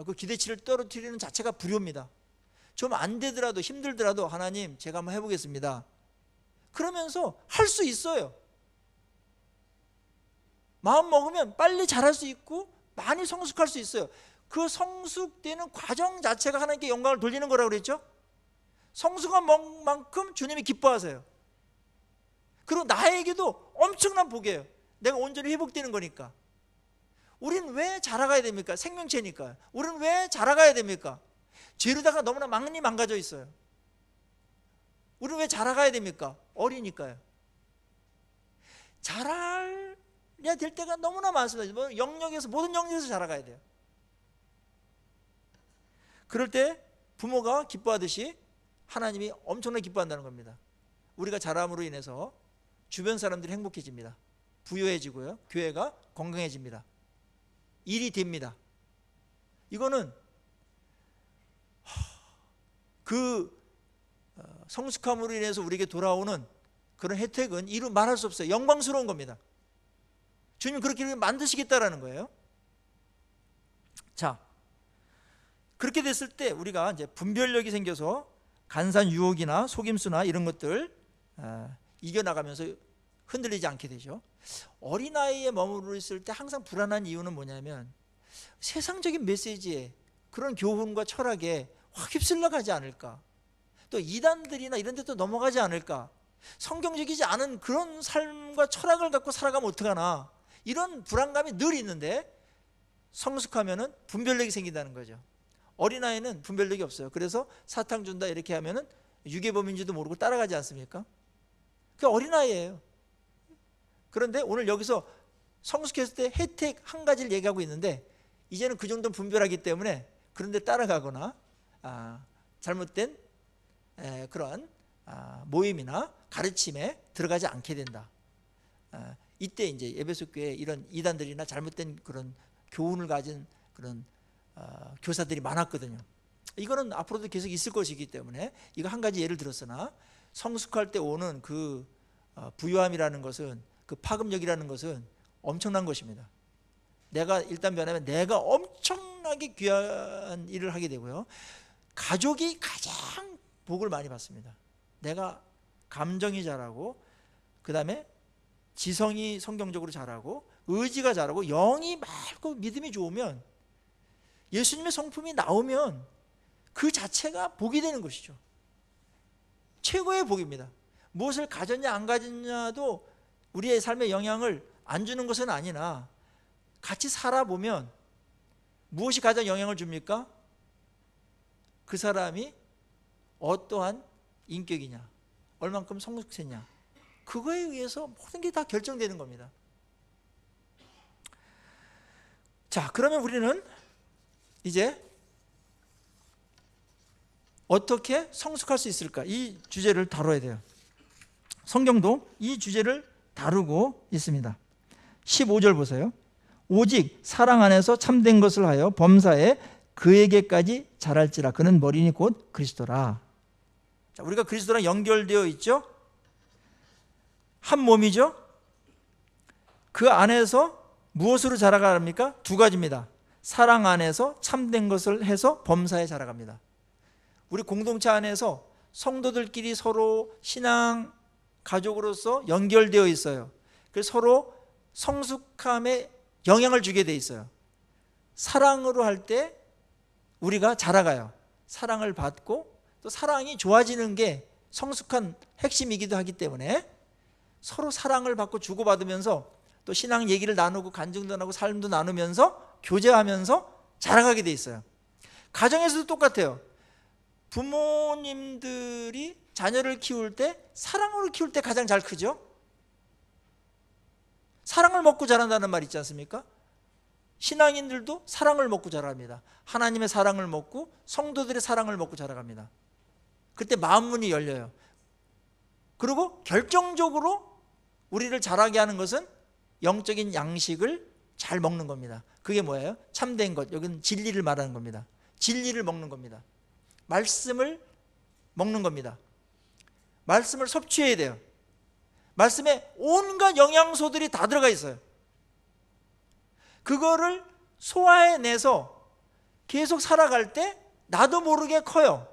그 기대치를 떨어뜨리는 자체가 불효입니다. 좀 안 되더라도 힘들더라도 하나님 제가 한번 해보겠습니다. 그러면서 할 수 있어요. 마음 먹으면 빨리 잘할 수 있고 많이 성숙할 수 있어요. 그 성숙되는 과정 자체가 하나님께 영광을 돌리는 거라고 그랬죠. 성숙한 만큼 주님이 기뻐하세요. 그리고 나에게도 엄청난 복이에요. 내가 온전히 회복되는 거니까. 우리는 왜 자라가야 됩니까? 생명체니까. 우리는 왜 자라가야 됩니까? 죄로다가 너무나 많이 망가져 있어요. 우리는 왜 자라가야 됩니까? 어리니까요. 자라야 될 때가 너무나 많습니다. 영역에서, 모든 영역에서 자라가야 돼요. 그럴 때 부모가 기뻐하듯이 하나님이 엄청나게 기뻐한다는 겁니다. 우리가 자람으로 인해서 주변 사람들이 행복해집니다. 부유해지고요, 교회가 건강해집니다. 일이 됩니다. 이거는 그 성숙함으로 인해서 우리에게 돌아오는 그런 혜택은 이루 말할 수 없어요. 영광스러운 겁니다. 주님 그렇게 만드시겠다라는 거예요. 자, 그렇게 됐을 때 우리가 이제 분별력이 생겨서 간사한 유혹이나 속임수나 이런 것들 이겨나가면서 흔들리지 않게 되죠. 어린아이에 머무르 있을 때 항상 불안한 이유는 뭐냐면 세상적인 메시지에 그런 교훈과 철학에 확 휩쓸려 가지 않을까, 또 이단들이나 이런 데 또 넘어가지 않을까, 성경적이지 않은 그런 삶과 철학을 갖고 살아가면 어떡하나, 이런 불안감이 늘 있는데 성숙하면은 분별력이 생긴다는 거죠. 어린아이는 분별력이 없어요. 그래서 사탕 준다 이렇게 하면은 유괴범인지도 모르고 따라가지 않습니까? 그게 어린아이예요. 그런데 오늘 여기서 성숙했을 때 혜택 한 가지를 얘기하고 있는데, 이제는 그 정도는 분별하기 때문에 그런데 따라가거나 잘못된 그런 모임이나 가르침에 들어가지 않게 된다. 이때 이제 에베소 교회에 이런 이단들이나 잘못된 그런 교훈을 가진 그런 교사들이 많았거든요. 이거는 앞으로도 계속 있을 것이기 때문에 이거 한 가지 예를 들었으나, 성숙할 때 오는 그 부유함이라는 것은, 그 파급력이라는 것은 엄청난 것입니다. 내가 일단 변하면 내가 엄청나게 귀한 일을 하게 되고요, 가족이 가장 복을 많이 받습니다. 내가 감정이 자라고, 그 다음에 지성이 성경적으로 자라고, 의지가 자라고, 영이 맑고 믿음이 좋으면, 예수님의 성품이 나오면 그 자체가 복이 되는 것이죠. 최고의 복입니다. 무엇을 가졌냐 안 가졌냐도 우리의 삶에 영향을 안 주는 것은 아니나, 같이 살아보면 무엇이 가장 영향을 줍니까? 그 사람이 어떠한 인격이냐, 얼만큼 성숙했냐, 그거에 의해서 모든 게 다 결정되는 겁니다. 자, 그러면 우리는 이제 어떻게 성숙할 수 있을까? 이 주제를 다뤄야 돼요. 성경도 이 주제를 다루고 있습니다. 15절 보세요. 오직 사랑 안에서 참된 것을 하여 범사에 그에게까지 자랄지라. 그는 머리니 곧 그리스도라. 자, 우리가 그리스도랑 연결되어 있죠. 한 몸이죠. 그 안에서 무엇으로 자라갑니까? 두 가지입니다. 사랑 안에서 참된 것을 해서 범사에 자라갑니다. 우리 공동체 안에서 성도들끼리 서로 신앙 가족으로서 연결되어 있어요. 그래서 서로 성숙함에 영향을 주게 돼 있어요. 사랑으로 할 때 우리가 자라가요. 사랑을 받고 또 사랑이 좋아지는 게 성숙한 핵심이기도 하기 때문에 서로 사랑을 받고 주고받으면서 또 신앙 얘기를 나누고 간증도 나누고 삶도 나누면서 교제하면서 자라가게 돼 있어요. 가정에서도 똑같아요. 부모님들이 자녀를 키울 때 사랑으로 키울 때 가장 잘 크죠. 사랑을 먹고 자란다는 말 있지 않습니까? 신앙인들도 사랑을 먹고 자랍니다. 하나님의 사랑을 먹고 성도들의 사랑을 먹고 자라갑니다. 그때 마음문이 열려요. 그리고 결정적으로 우리를 자라게 하는 것은 영적인 양식을 잘 먹는 겁니다. 그게 뭐예요? 참된 것. 여기는 진리를 말하는 겁니다. 진리를 먹는 겁니다. 말씀을 먹는 겁니다. 말씀을 섭취해야 돼요. 말씀에 온갖 영양소들이 다 들어가 있어요. 그거를 소화해내서 계속 살아갈 때 나도 모르게 커요.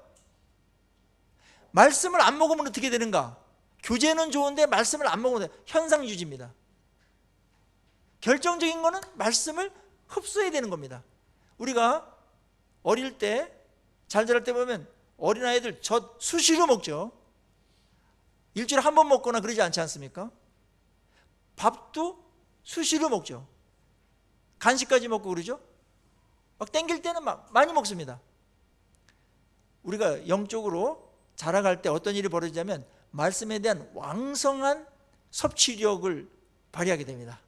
말씀을 안 먹으면 어떻게 되는가? 교제는 좋은데 말씀을 안 먹으면 현상유지입니다. 결정적인 거는 말씀을 흡수해야 되는 겁니다. 우리가 어릴 때, 잘 자랄 때 보면 어린아이들 젖 수시로 먹죠. 일주일에 한 번 먹거나 그러지 않지 않습니까? 밥도 수시로 먹죠. 간식까지 먹고 그러죠. 막 땡길 때는 막 많이 먹습니다. 우리가 영적으로 자라갈 때 어떤 일이 벌어지냐면 말씀에 대한 왕성한 섭취력을 발휘하게 됩니다.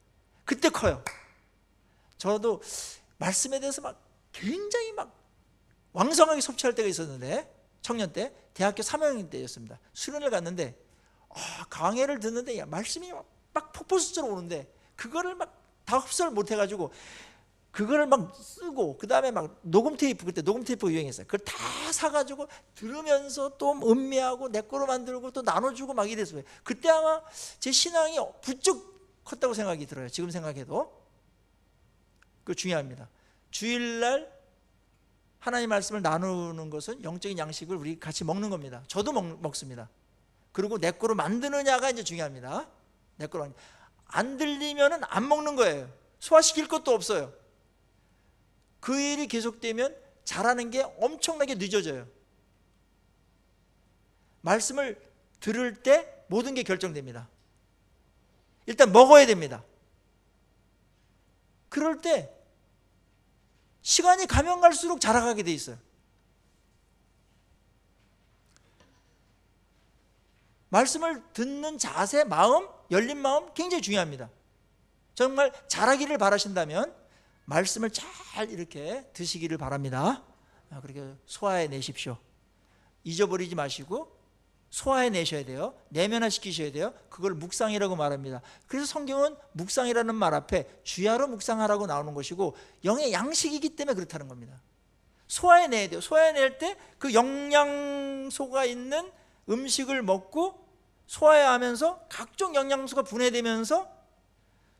그때 커요. 저도 말씀에 대해서 막 굉장히 막 왕성하게 섭취할 때가 있었는데, 청년 때 대학교 3학년 때였습니다. 수련을 갔는데 강해를 듣는데 말씀이 막 폭포수처럼 오는데 그거를 막 다 흡수를 못 해가지고 그거를 막 쓰고 그 다음에 막 녹음 테이프, 그때 녹음 테이프가 유행했어요. 그걸 다 사가지고 들으면서 또 음미하고 내 거로 만들고 또 나눠주고 막 이랬어요. 그때 아마 제 신앙이 부쩍 컸다고 생각이 들어요. 지금 생각해도. 그거 중요합니다. 주일날 하나님 말씀을 나누는 것은 영적인 양식을 우리 같이 먹는 겁니다. 저도 먹습니다. 그리고 내 거로 만드느냐가 이제 중요합니다. 내 거로 안 들리면은 안 먹는 거예요. 소화시킬 것도 없어요. 그 일이 계속되면 잘하는 게 엄청나게 늦어져요. 말씀을 들을 때 모든 게 결정됩니다. 일단 먹어야 됩니다. 그럴 때 시간이 가면 갈수록 자라가게 돼 있어요. 말씀을 듣는 자세, 마음, 열린 마음 굉장히 중요합니다. 정말 잘하기를 바라신다면 말씀을 잘 이렇게 드시기를 바랍니다. 그렇게 소화해 내십시오. 잊어버리지 마시고 소화해 내셔야 돼요. 내면화 시키셔야 돼요. 그걸 묵상이라고 말합니다. 그래서 성경은 묵상이라는 말 앞에 주야로 묵상하라고 나오는 것이고 영의 양식이기 때문에 그렇다는 겁니다. 소화해 내야 돼요. 소화해 낼 때 그 영양소가 있는 음식을 먹고 소화하면서 각종 영양소가 분해되면서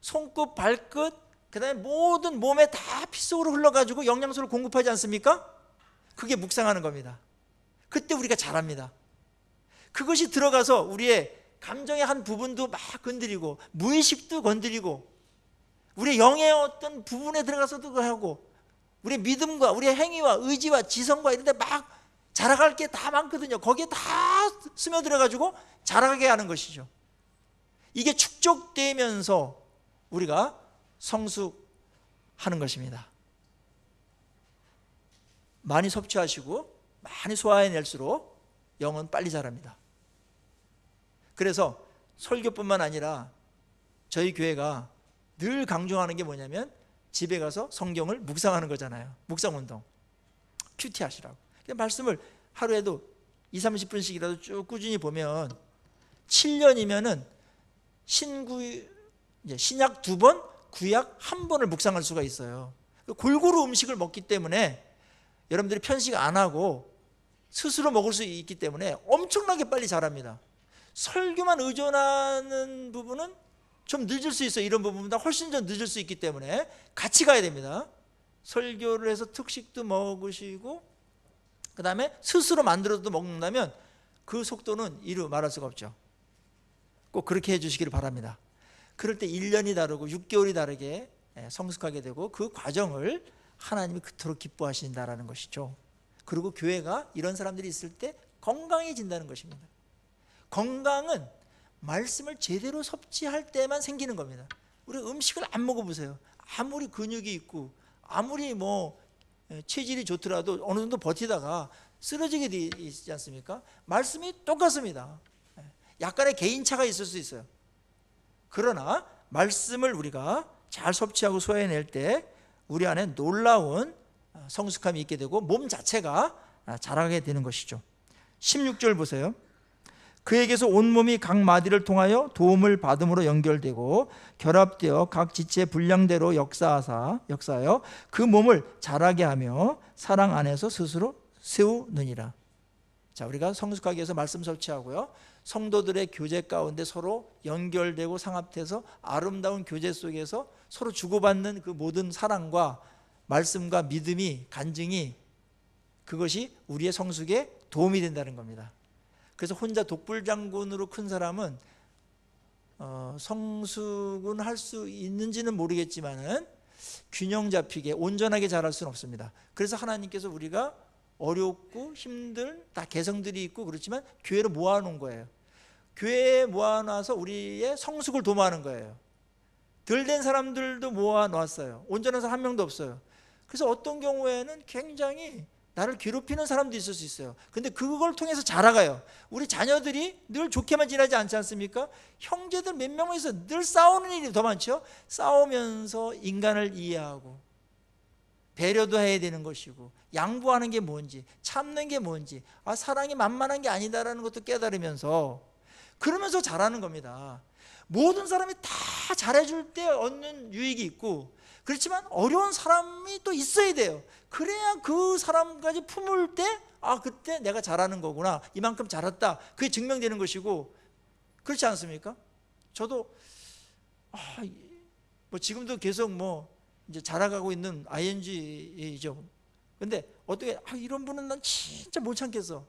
손끝, 발끝, 그 다음에 모든 몸에 다 피 속으로 흘러가지고 영양소를 공급하지 않습니까? 그게 묵상하는 겁니다. 그때 우리가 잘합니다. 그것이 들어가서 우리의 감정의 한 부분도 막 건드리고 무의식도 건드리고 우리의 영의 어떤 부분에 들어가서도 하고 우리의 믿음과 우리의 행위와 의지와 지성과 이런 데 막 자라갈 게 다 많거든요. 거기에 다 스며들어가지고 자라게 하는 것이죠. 이게 축적되면서 우리가 성숙하는 것입니다. 많이 섭취하시고 많이 소화해낼수록 영은 빨리 자랍니다. 그래서 설교뿐만 아니라 저희 교회가 늘 강조하는 게 뭐냐면 집에 가서 성경을 묵상하는 거잖아요. 묵상운동 큐티 하시라고. 말씀을 하루에도 20-30분씩이라도 쭉 꾸준히 보면 7년이면은 신약 2번, 구약 1번을 묵상할 수가 있어요. 골고루 음식을 먹기 때문에 여러분들이 편식 안 하고 스스로 먹을 수 있기 때문에 엄청나게 빨리 자랍니다. 설교만 의존하는 부분은 좀 늦을 수 있어요. 이런 부분보다 훨씬 더 늦을 수 있기 때문에 같이 가야 됩니다. 설교를 해서 특식도 먹으시고 그 다음에 스스로 만들어도 먹는다면 그 속도는 이루 말할 수가 없죠. 꼭 그렇게 해주시기를 바랍니다. 그럴 때 1년이 다르고 6개월이 다르게 성숙하게 되고 그 과정을 하나님이 그토록 기뻐하신다는 것이죠. 그리고 교회가 이런 사람들이 있을 때 건강해진다는 것입니다. 건강은 말씀을 제대로 섭취할 때만 생기는 겁니다. 우리 음식을 안 먹어보세요. 아무리 근육이 있고 아무리 체질이 좋더라도 어느 정도 버티다가 쓰러지게 돼 있지 않습니까? 말씀이 똑같습니다. 약간의 개인차가 있을 수 있어요. 그러나 말씀을 우리가 잘 섭취하고 소화해낼 때 우리 안에 놀라운 성숙함이 있게 되고 몸 자체가 자라게 되는 것이죠. 16절 보세요. 그에게서 온몸이 각 마디를 통하여 도움을 받음으로 연결되고 결합되어 각 지체의 분량대로 역사하여 그 몸을 자라게 하며 사랑 안에서 스스로 세우느니라. 자, 우리가 성숙하기 위해서 말씀 섭취하고요. 성도들의 교제 가운데 서로 연결되고 상합돼서 아름다운 교제 속에서 서로 주고받는 그 모든 사랑과 말씀과 믿음이 간증이 그것이 우리의 성숙에 도움이 된다는 겁니다. 그래서 혼자 독불장군으로 큰 사람은 성숙은 할 수 있는지는 모르겠지만은 균형 잡히게 온전하게 자랄 수는 없습니다. 그래서 하나님께서 우리가 어렵고 힘든 다 개성들이 있고 그렇지만 교회로 모아놓은 거예요. 교회에 모아놔서 우리의 성숙을 도모하는 거예요. 덜 된 사람들도 모아놨어요. 온전한 사람 한 명도 없어요. 그래서 어떤 경우에는 굉장히 나를 괴롭히는 사람도 있을 수 있어요. 근데 그걸 통해서 자라가요. 우리 자녀들이 늘 좋게만 지나지 않지 않습니까? 형제들 몇 명에서 늘 싸우는 일이 더 많죠. 싸우면서 인간을 이해하고 배려도 해야 되는 것이고 양보하는 게 뭔지 참는 게 뭔지 사랑이 만만한 게 아니다라는 것도 깨달으면서 그러면서 자라는 겁니다. 모든 사람이 다 잘해줄 때 얻는 유익이 있고 그렇지만 어려운 사람이 또 있어야 돼요. 그래야 그 사람까지 품을 때 그때 내가 잘하는 거구나, 이만큼 잘했다, 그게 증명되는 것이고, 그렇지 않습니까? 저도 뭐 지금도 계속 뭐 이제 자라가고 있는 ING이죠. 근데 어떻게 이런 분은 난 진짜 못 참겠어.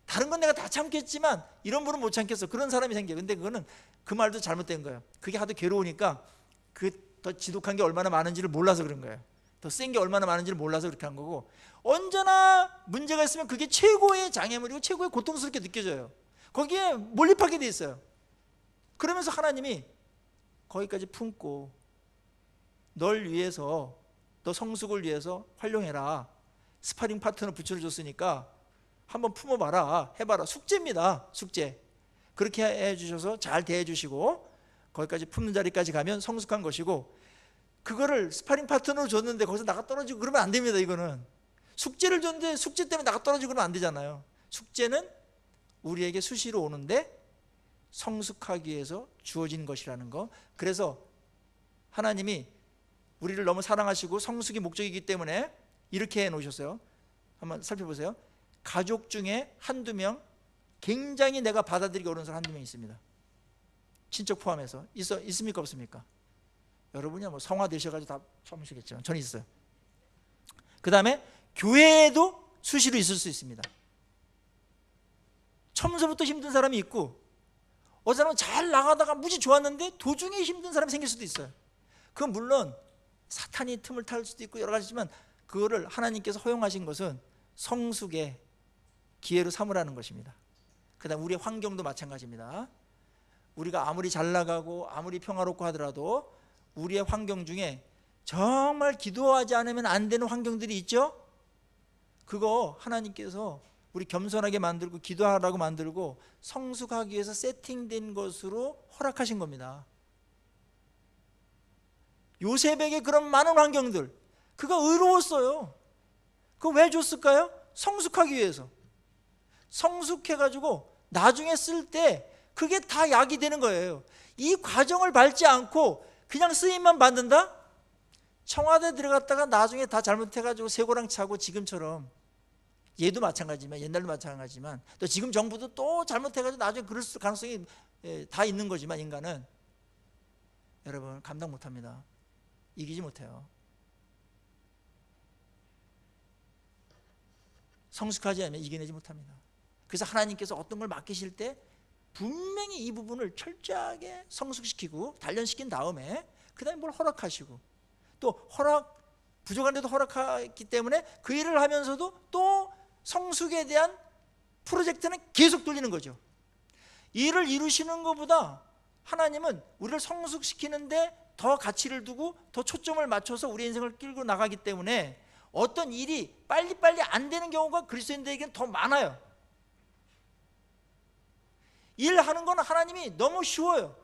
다른 건 내가 다 참겠지만 이런 분은 못 참겠어. 그런 사람이 생겨요. 근데 그거는 그 말도 잘못된 거예요. 그게 하도 괴로우니까 그 더 지독한 게 얼마나 많은지를 몰라서 그런 거예요. 더 센 게 얼마나 많은지를 몰라서 그렇게 한 거고, 언제나 문제가 있으면 그게 최고의 장애물이고 최고의 고통스럽게 느껴져요. 거기에 몰입하게 돼 있어요. 그러면서 하나님이 거기까지 품고 널 위해서, 너 성숙을 위해서 활용해라. 스파링 파트너 붙여줬으니까 한번 품어봐라, 해봐라. 숙제입니다. 숙제. 그렇게 해주셔서 잘 대해주시고 거기까지 품는 자리까지 가면 성숙한 것이고, 그거를 스파링 파트너로 줬는데 거기서 나가 떨어지고 그러면 안 됩니다. 이거는 숙제를 줬는데 숙제 때문에 나가 떨어지고 그러면 안 되잖아요. 숙제는 우리에게 수시로 오는데 성숙하기 위해서 주어진 것이라는 거. 그래서 하나님이 우리를 너무 사랑하시고 성숙이 목적이기 때문에 이렇게 해놓으셨어요. 한번 살펴보세요. 가족 중에 한두 명, 굉장히 내가 받아들이기 어려운 사람 한두 명 있습니다. 친척 포함해서. 있습니까 없습니까? 여러분이 뭐 성화 되셔가지고 다 처음이시겠죠. 저는 있어요. 그 다음에 교회에도 수시로 있을 수 있습니다. 처음부터 힘든 사람이 있고, 어떤 사람은 잘 나가다가 무지 좋았는데 도중에 힘든 사람이 생길 수도 있어요. 그건 물론 사탄이 틈을 탈 수도 있고 여러 가지지만, 그거를 하나님께서 허용하신 것은 성숙의 기회로 삼으라는 것입니다. 그 다음 우리의 환경도 마찬가지입니다. 우리가 아무리 잘 나가고 아무리 평화롭고 하더라도 우리의 환경 중에 정말 기도하지 않으면 안 되는 환경들이 있죠. 그거 하나님께서 우리 겸손하게 만들고 기도하라고 만들고 성숙하기 위해서 세팅된 것으로 허락하신 겁니다. 요셉에게 그런 많은 환경들, 그가 의로웠어요. 그거 왜 줬을까요? 성숙하기 위해서. 성숙해가지고 나중에 쓸 때 그게 다 약이 되는 거예요. 이 과정을 밟지 않고 그냥 쓰임만 받는다? 청와대 들어갔다가 나중에 다 잘못해가지고 쇠고랑 차고, 지금처럼, 얘도 마찬가지지만 옛날도 마찬가지지만 또 지금 정부도 또 잘못해가지고 나중에 그럴 가능성이 다 있는 거지만, 인간은 여러분 감당 못합니다. 이기지 못해요. 성숙하지 않으면 이겨내지 못합니다. 그래서 하나님께서 어떤 걸 맡기실 때 분명히 이 부분을 철저하게 성숙시키고 단련시킨 다음에 그 다음에 뭘 허락하시고, 또 부족한데도 허락하기 때문에 그 일을 하면서도 또 성숙에 대한 프로젝트는 계속 돌리는 거죠. 일을 이루시는 것보다 하나님은 우리를 성숙시키는데 더 가치를 두고 더 초점을 맞춰서 우리 인생을 끌고 나가기 때문에 어떤 일이 빨리빨리 안 되는 경우가 그리스도인들에게는 더 많아요. 일하는 건 하나님이 너무 쉬워요.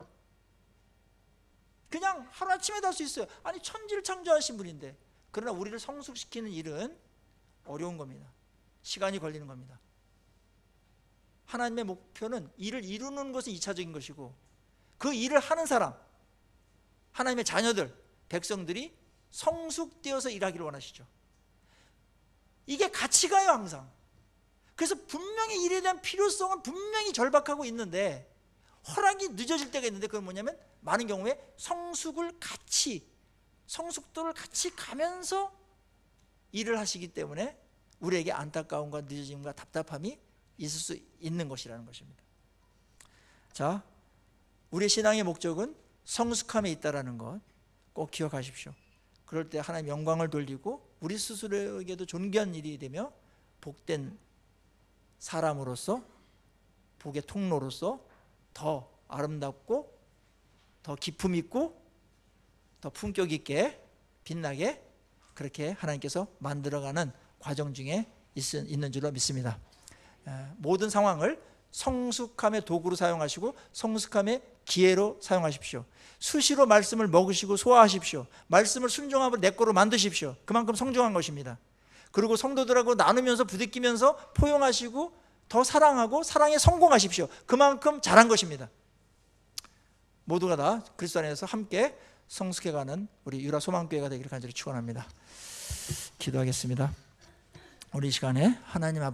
그냥 하루아침에도 할 수 있어요. 아니, 천지를 창조하신 분인데. 그러나 우리를 성숙시키는 일은 어려운 겁니다. 시간이 걸리는 겁니다. 하나님의 목표는 일을 이루는 것은 2차적인 것이고, 그 일을 하는 사람, 하나님의 자녀들, 백성들이 성숙되어서 일하기를 원하시죠. 이게 같이 가요, 항상. 그래서 분명히 일에 대한 필요성은 분명히 절박하고 있는데 허락이 늦어질 때가 있는데, 그건 뭐냐면 많은 경우에 성숙도를 같이 가면서 일을 하시기 때문에 우리에게 안타까움과 늦어짐과 답답함이 있을 수 있는 것이라는 것입니다. 자, 우리의 신앙의 목적은 성숙함에 있다는 것 꼭 기억하십시오. 그럴 때 하나님 영광을 돌리고 우리 스스로에게도 존귀한 일이 되며 복된 사람으로서, 복의 통로로서 더 아름답고 더 기품 있고 더 품격 있게 빛나게 그렇게 하나님께서 만들어가는 과정 중에 있는 줄로 믿습니다. 모든 상황을 성숙함의 도구로 사용하시고 성숙함의 기회로 사용하십시오. 수시로 말씀을 먹으시고 소화하십시오. 말씀을 순종함으로 내 거로 만드십시오. 그만큼 성종한 것입니다. 그리고 성도들하고 나누면서 부대끼면서 포용하시고 더 사랑하고 사랑에 성공하십시오. 그만큼 잘한 것입니다. 모두가 다 그리스도 안에서 함께 성숙해가는 우리 유라 소망교회가 되기를 간절히 축원합니다. 기도하겠습니다. 우리 이 시간에 하나님 아버지